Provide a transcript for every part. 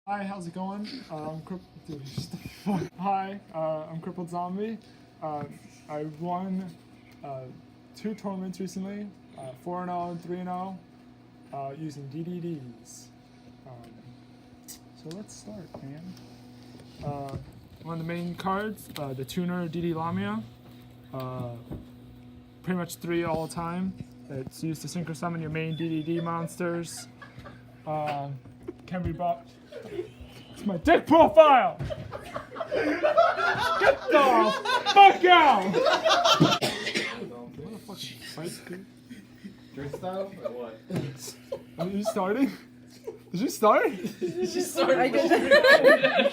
Hi, how's it going? Hi, I'm CrippledZombie. I won 2 tournaments recently, 4-0 and 3-0, using DDDs. So let's start, man. One of the main cards, the tuner DD Lamia. Pretty much 3 all the time. It's used to synchro summon your main DDD monsters. Can be bought. It's my dick profile! Get the fuck out! Drink style or what? Are you starting? Did you start? She started. I did.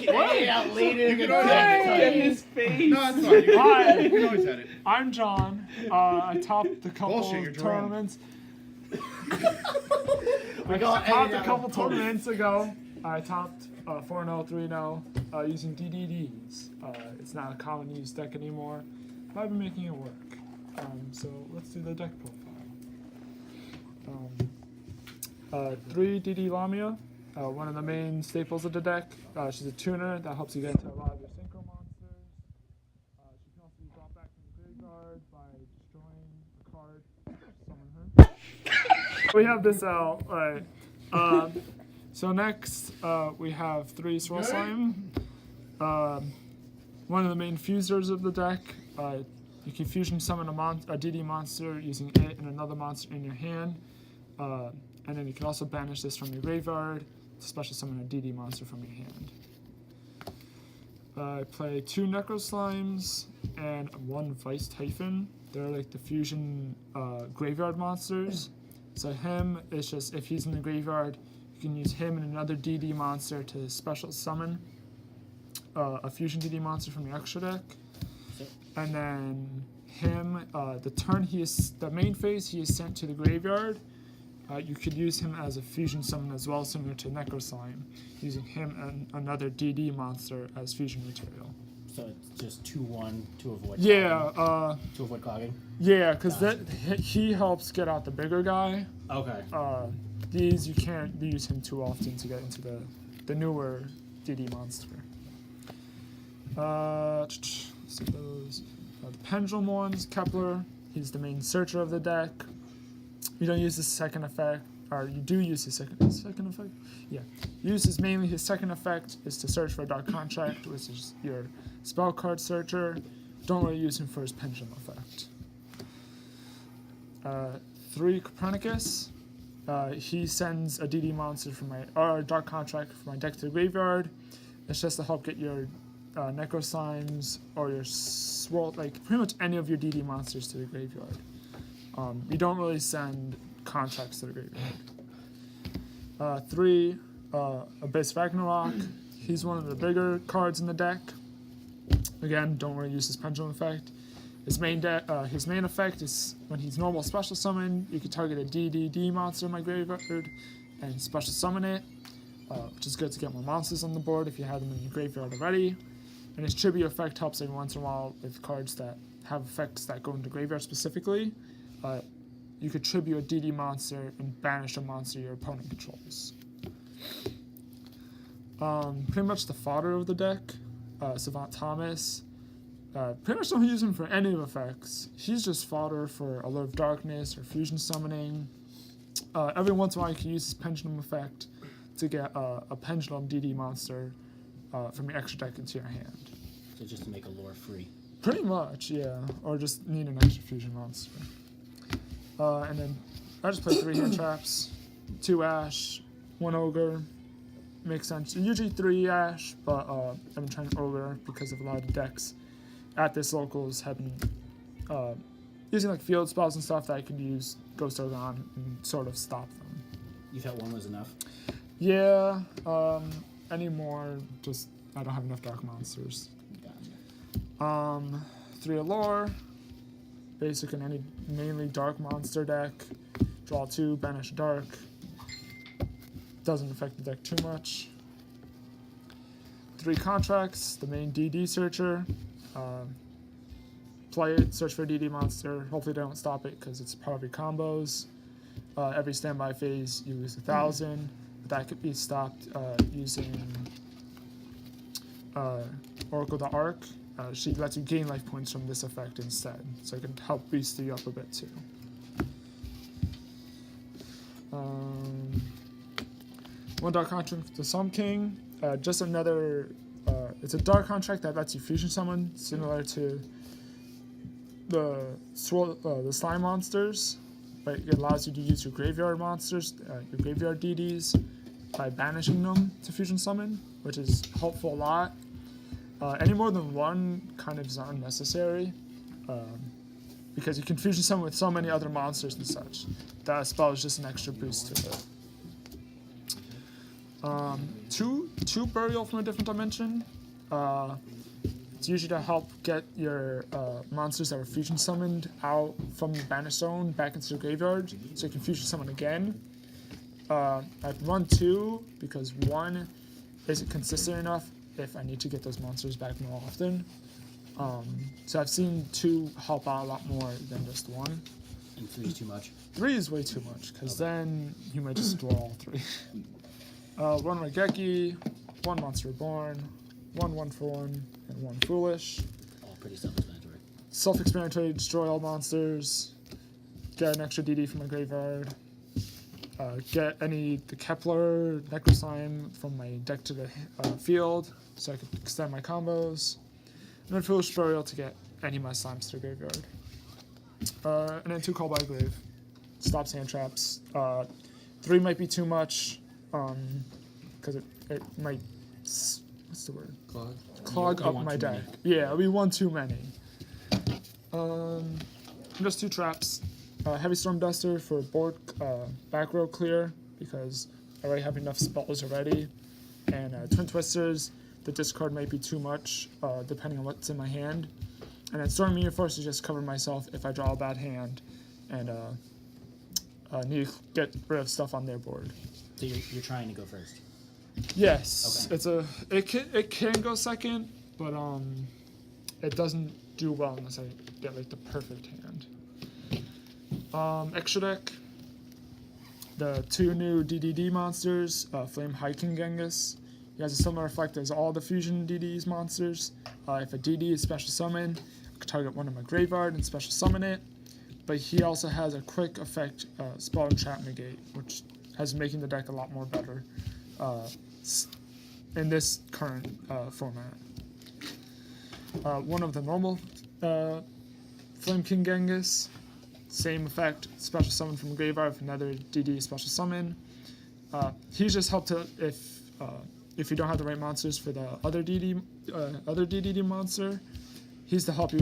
Yeah, later. You can always get his face. No, it's fine. Hi. You can always edit. I'm John. I topped a couple Bullshit, you're of Jerome. tournaments. I topped a couple tournaments ago. I topped 4-0, 3-0 using DDDs. It's not a common used deck anymore, but I've been making it work. So let's do the deck profile. 3 DD Lamia, one of the main staples of the deck. She's a tuner that helps you get into a lot of your synchro monsters. She can also be brought back from the graveyard by destroying a card. Summon her. We have this out. Alright. So next, we have 3 Swirl Slime. One of the main fusers of the deck. You can fusion summon a DD monster using it and another monster in your hand. And then you can also banish this from your graveyard to special summon a DD monster from your hand. I play 2 Necro Slimes and 1 Vice Typhon. They're like the fusion graveyard monsters. So him is just, if he's in the graveyard, you can use him and another DD monster to special summon a fusion DD monster from your extra deck. And then him, the main phase he is sent to the graveyard. You could use him as a fusion summon as well, similar to Necro Slime, using him and another DD monster as fusion material. So it's just 2-1 to avoid. Yeah. Clogging. To avoid clogging. Yeah, because he helps get out the bigger guy. Okay. These you can't use him too often to get into the newer DD monster. Let's see those. The Pendulum ones, Kepler. He's the main searcher of the deck. You don't use his second effect, or you do use his second effect? Yeah. Uses mainly his second effect is to search for a Dark Contract, which is your spell card searcher. Don't really use him for his Pendulum effect. 3 Copernicus. He sends a DD monster or a Dark Contract from my deck to the graveyard. It's just to help get your Necro Slimes or your Swirl, like pretty much any of your DD monsters to the graveyard. You don't really send contracts to the graveyard. 3, Abyss Ragnarok. He's one of the bigger cards in the deck. Again, don't really use his Pendulum effect. His main effect is when he's normal special summon, you can target a DDD monster in my graveyard and special summon it, which is good to get more monsters on the board if you have them in your graveyard already. And his tribute effect helps every once in a while with cards that have effects that go into graveyard specifically. You could tribute a DD monster and banish a monster your opponent controls. Pretty much the fodder of the deck, Savant Thomas. Pretty much don't use him for any of effects. He's just fodder for Allure of Darkness or Fusion Summoning. Every once in a while you can use his Pendulum effect to get a Pendulum DD monster from your extra deck into your hand. So just to make Allure free. Pretty much, yeah. Or just need an extra fusion monster. And then I just play 3 hand traps, 2 Ash, 1 Ogre. Makes sense. Usually 3 Ash, but I've been trying Ogre because of a lot of the decks at this locals have been using like field spells and stuff that I can use Ghost Ogre on and sort of stop them. You thought 1 was enough? Yeah. Anymore, just I don't have enough dark monsters. Gotcha. 3 Allure. Basic in any mainly dark monster deck. Draw 2, banish dark. Doesn't affect the deck too much. 3 Contracts, the main DD searcher. Play it, search for a DD monster. Hopefully they don't stop it because it's part of your combos. Every standby phase you lose 1,000. But that could be stopped using Oracle the Arc. She lets you gain life points from this effect instead, so it can help boost you up a bit too. One dark contract with the Swamp King. Just another. It's a dark contract that lets you fusion summon, similar to the slime monsters, but it allows you to use your graveyard monsters, your graveyard DDs, by banishing them to fusion summon, which is helpful a lot. Any more than one kind of is unnecessary, because you can fusion summon with so many other monsters and such. That spell is just an extra boost to it. Two burial from a different dimension. It's usually to help get your monsters that were fusion summoned out from the banished zone back into the graveyard, so you can fusion summon again. I've run 2 because 1 isn't consistent enough if I need to get those monsters back more often. So I've seen 2 help out a lot more than just 1. And 3 is too much. 3 is way too much, because then you might just draw all 3. 1 Regeki, 1 Monster Reborn, 1 for 1, and 1 Foolish. All pretty self-explanatory. Self-explanatory, destroy all monsters, get an extra DD from my graveyard, get the Kepler, Necroslime from my deck to the field, so I can extend my combos, and then Foolish Burial to get any of my slimes to the graveyard. And then 2 Call by Grave. Stops hand traps. 3 might be too much, because it might, what's the word? Clog up my deck. Yeah, it'll be 1 too many. Just 2 traps. Heavy Storm Duster for board back row clear, because I already have enough spells already. And Twin Twisters, the discard might be too much, depending on what's in my hand. And then Storm Meteor Force to just cover myself if I draw a bad hand and need to get rid of stuff on their board. So you're trying to go first? Yes, okay. It can go second, but it doesn't do well unless I get like the perfect hand. Extra deck. The 2 new DDD monsters, Flame Hiking Genghis. He has a similar effect as all the fusion DD's monsters. If a DD is special summon, I can target one of my graveyard and special summon it. But he also has a quick effect, spell and trap negate, which has making the deck a lot more better in this current format. One of the normal Flame King Genghis, same effect, special summon from graveyard with another DD special summon. He's just helped to if you don't have the right monsters for the other DDD monster, he's to help you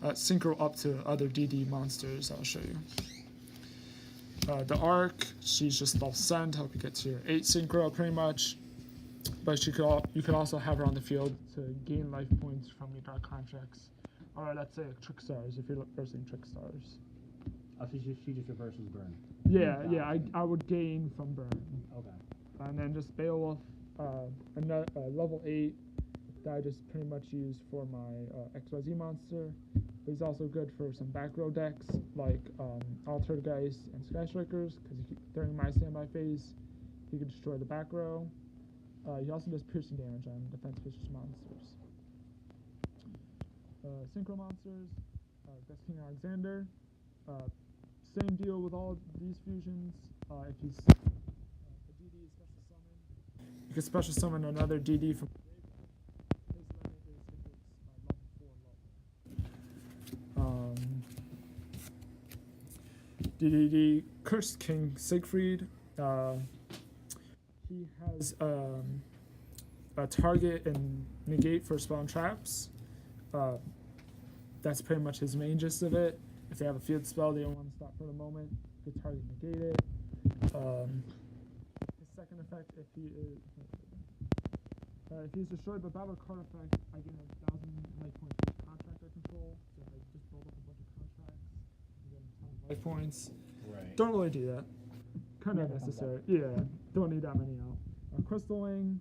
synchro up to other DD monsters. I'll show you. The Arc, she's just level 7 to help you get to your 8 synchro pretty much. But you could also have her on the field to gain life points from your dark contracts. Or let's say Trick Stars if you're reversing Trick Stars. Oh, she just reverses burn. Yeah, I would gain from burn. Okay. And then just Beowulf, another level 8 that I just pretty much use for my XYZ monster. But he's also good for some back row decks like Altergeist and Sky Strikers, because during my standby phase, he can destroy the back row. He also does piercing damage on defense vicious monsters. Synchro monsters, that's King Alexander. Same deal with all these fusions. If he's a DD is special summon, you can special summon another DD from his limit is if it's level 4 level. DDD Cursed King Siegfried. He has a target and negate for spell and traps. That's pretty much his main gist of it. If they have a field spell they don't want to stop for the moment, you can target negate it. His second effect, if he's destroyed by battle card effect, I gain 1,000 life points for each contract I control. So if I just build up a bunch of contracts, I get a ton of life points. Right. Don't really do that. Kind of necessary. Yeah, don't need that many out. Crystal Wing,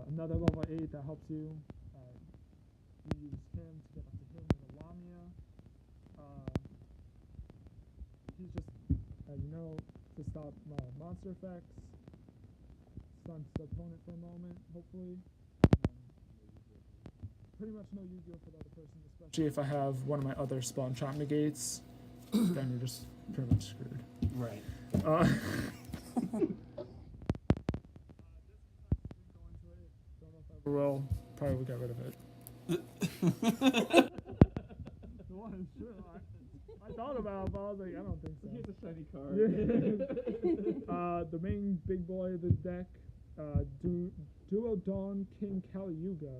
another level 8 that helps you. You use him to get up to him with a Lamia. He's just, to stop monster effects, stun on the opponent for a moment, hopefully. Pretty much no Yu-Gi-Oh for the other person, especially if I have one of my other spawn trap negates, then you're just pretty much screwed. Right. Well, probably will get rid of it. I thought about it, but I was like, I don't think so. Here's a shiny card. The main big boy of the deck, Duo Dawn King Caliuga.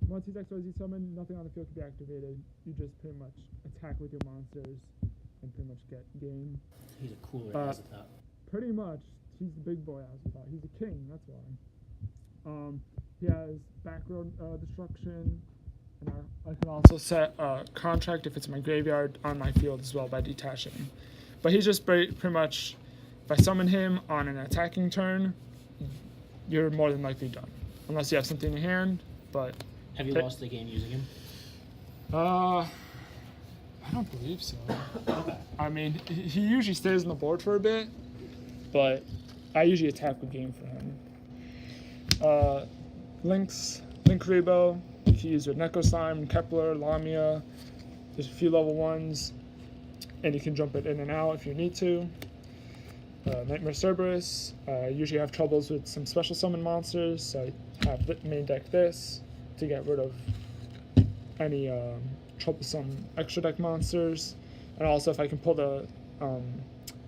Once he's XYZ summoned, nothing on the field can be activated. You just pretty much attack with your monsters and pretty much get game. He's a cooler Azathoth. Pretty much, he's the big boy Azathoth. He's a king, that's why. He has background destruction, and I can also set contract if it's in my graveyard on my field as well by detaching. But he's just pretty much, if I summon him on an attacking turn, you're more than likely done, unless you have something in hand. But have you lost the game using him? I don't believe so. Okay. I mean, he usually stays on the board for a bit, but I usually attack with game for him. Link Rebo, you can use with Neko Slime, Kepler, Lamia. There's a few level 1s, and you can jump it in and out if you need to. Nightmare Cerberus, usually have troubles with some special summon monsters, so I have the main deck this to get rid of any troublesome extra deck monsters. And also if I can pull the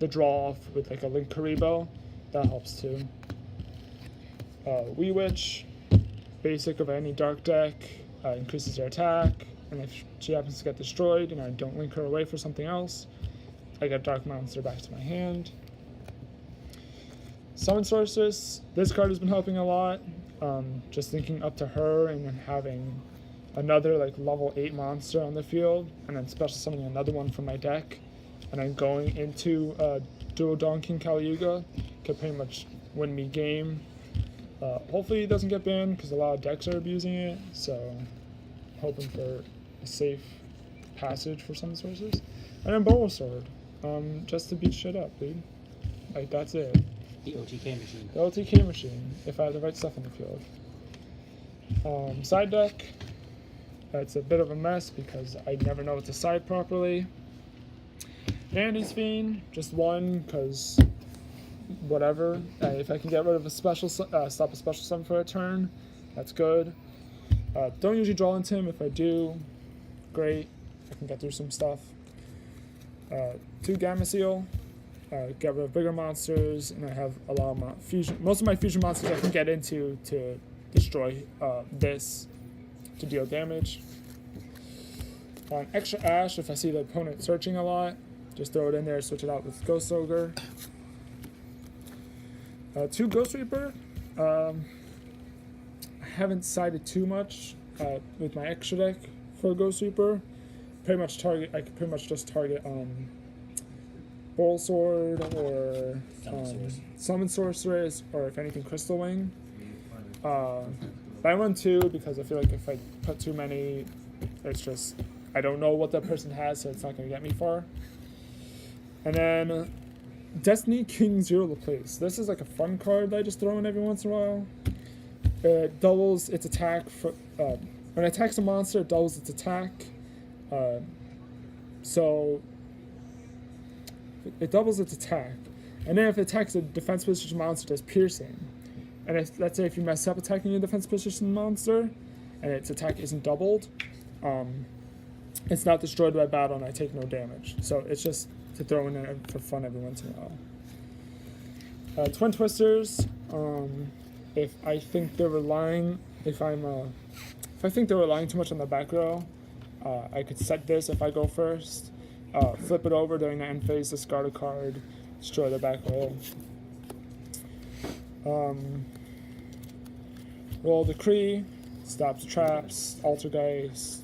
draw off with like a Link Karibo, that helps too. Wee Witch, basic of any dark deck, increases their attack, and if she happens to get destroyed and I don't link her away for something else, I get Dark Monster back to my hand. Summon Sorceress, this card has been helping a lot, just linking up to her and then having another like level 8 monster on the field, and then special summoning another one from my deck, and then going into Duo Dawn King Caliuga can pretty much win me game. Hopefully he doesn't get banned because a lot of decks are abusing it, so hoping for a safe passage for some sources. And then Bowl Sword, just to beat shit up, dude. Like, that's it. The OTK machine. The OTK machine, if I have the right stuff in the field. Side deck, it's a bit of a mess because I never know what to side properly. Andy's Fiend, just one, because whatever. If I can get rid of a special, stop a special summon for a turn, that's good. Don't usually draw into him. If I do, great. I can get through some stuff. 2 Gamma Seal, get rid of bigger monsters, and I have a lot of fusion. Most of my fusion monsters I can get into to destroy this to deal damage. Extra Ash, if I see the opponent searching a lot, just throw it in there, switch it out with Ghost Ogre. 2 Ghost Reaper. I haven't sided too much with my extra deck for Ghost Reaper. I could pretty much just target Bowl Sword or Summon Sorceress, or if anything Crystal Wing. But I run 2 because I feel like if I put too many, it's just I don't know what that person has, so it's not going to get me far. And then Destiny King Zero Laplace. This is like a fun card that I just throw in every once in a while. It doubles its attack. When it attacks a monster, it doubles its attack. So it doubles its attack. And then if it attacks a defense position monster, it does piercing. And if, let's say if you mess up attacking a defense position monster, and its attack isn't doubled, it's not destroyed by battle and I take no damage. So it's just to throw in there for fun every once in a while. Twin Twisters, if I think they're relying too much on the back row, I could set this if I go first, flip it over during the end phase, discard a card, destroy the back row. Roll Decree, stops traps, Altergeist.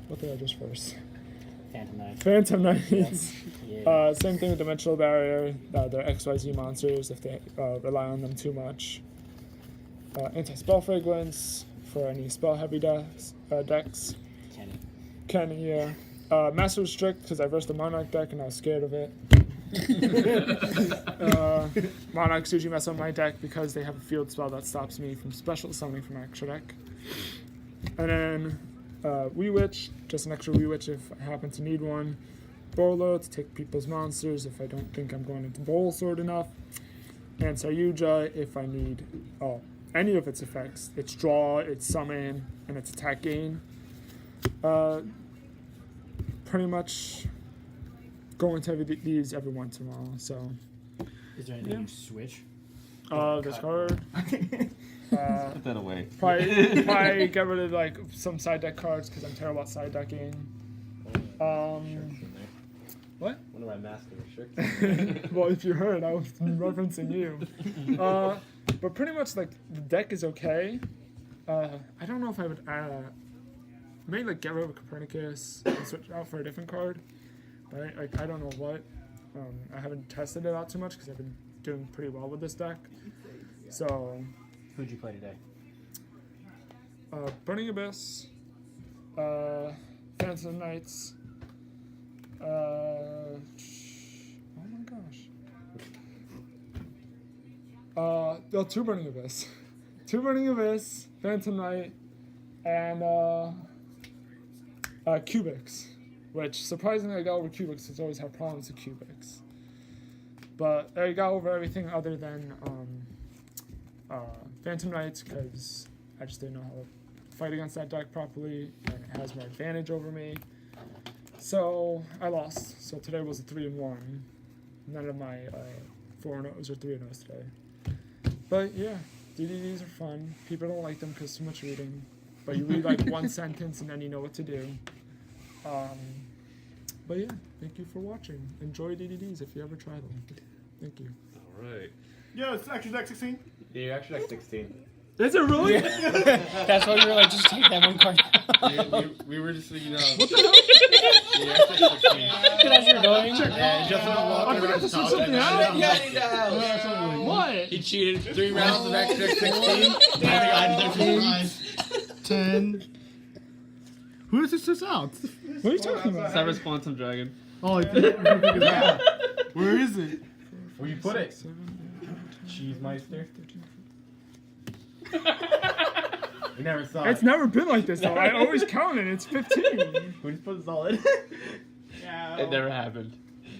What did I just first? Phantom Knight. Phantom Knight. Yes. Yeah. Same thing with Dimensional Barrier. They're XYZ monsters if they rely on them too much. Anti-Spell Fragrance for any spell-heavy decks. Kenny, yeah. Master Restrict because I versed the Monarch deck and I was scared of it. Monarchs usually mess up my deck because they have a field spell that stops me from special summoning from my extra deck. And then Wee Witch, just an extra Wee Witch if I happen to need one. Bolo to take people's monsters if I don't think I'm going into Bowl Sword enough. And Sayuja if I need any of its effects. Its draw, its summon, and its attack gain. Pretty much go into these every once in a while, so... Is there anything you switch? This card. Put that away. Probably get rid of like some side deck cards because I'm terrible at side decking. What? One of my master restrictions. Well, if you heard, I was referencing you. But pretty much like the deck is okay. I don't know if I would maybe like get rid of Copernicus and switch out for a different card. But I don't know what. I haven't tested it out too much because I've been doing pretty well with this deck. So. Who'd you play today? Burning Abyss, Phantom Knights, oh my gosh. Two Burning Abyss. Two Burning Abyss, Phantom Knight, and Cubics. Which, surprisingly, I got over Cubics because I always have problems with Cubics. But I got over everything other than Phantom Knights because I just didn't know how to fight against that deck properly, and it has more advantage over me. So I lost. So today was a 3-1. None of my 4-0s or 3-0s today. But yeah, DDDs are fun. People don't like them because too much reading. But you read like one sentence and then you know what to do. But yeah, thank you for watching. Enjoy DDDs if you ever try them. Thank you. All right. Yo, it's actually deck 16. Yeah, you're actually like 16. Is it really? That's why you were like, just take that one card. We were just, you know. What the hell? Yeah, it's like 16. As you're going. Yeah, just I forgot to sort something out. What? He cheated 3 rounds of extra 16. I think 10. Who does this out? What are you talking about? Cyber's Quantum Dragon. Oh, I think we figured it out. Where is it? Where you put it? Cheese Meister. We never saw It's it. never been like this though. I always count it. It's 15. We just put this all in. It never happened.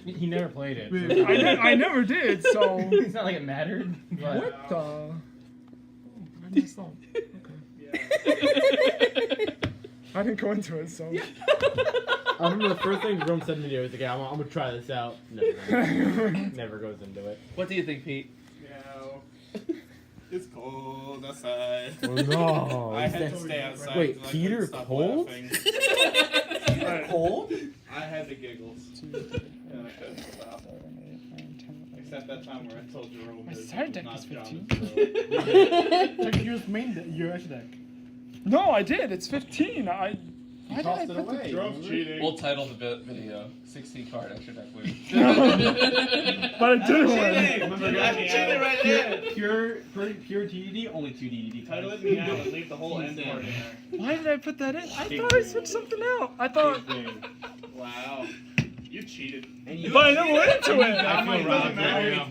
He never played it. I never did. So It's not like it mattered. But what the? Oh, I messed up. Okay. I didn't go into it, so. I remember the first thing Jerome said to me, he was like, I'm gonna try this out. Never goes into it. What do you think, Pete? It's cold outside. Oh no. I had to stay outside. Wait, 'cause I Peter couldn't stop cold? laughing. Peter cold? I had the giggles. And I couldn't stop. Except that time where I told Jerome My that side it deck was is not 15. John's Check your extra deck. No, I did. It's 15. Why did I Tossed it put the away. Jerome's cheating. We'll title the video 16 card extra deck win. But I did win. I'm cheating right there. Pure DDD, only 2 DDD Title cards. it me out and leave the whole end part in there. Why did I put that in? I thought I switched something out. I thought. Wow. You cheated. But I never went into it. I feel robbed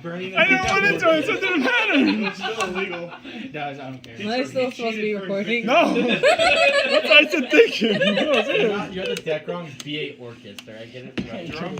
right now. I never went into it, so it didn't matter. It's still illegal. guys, I don't care. Am I still supposed to be recording? No. That's what I said thinking. That was it. You got the deck wrong. B8 Orchis, alright? Get it right. Jerome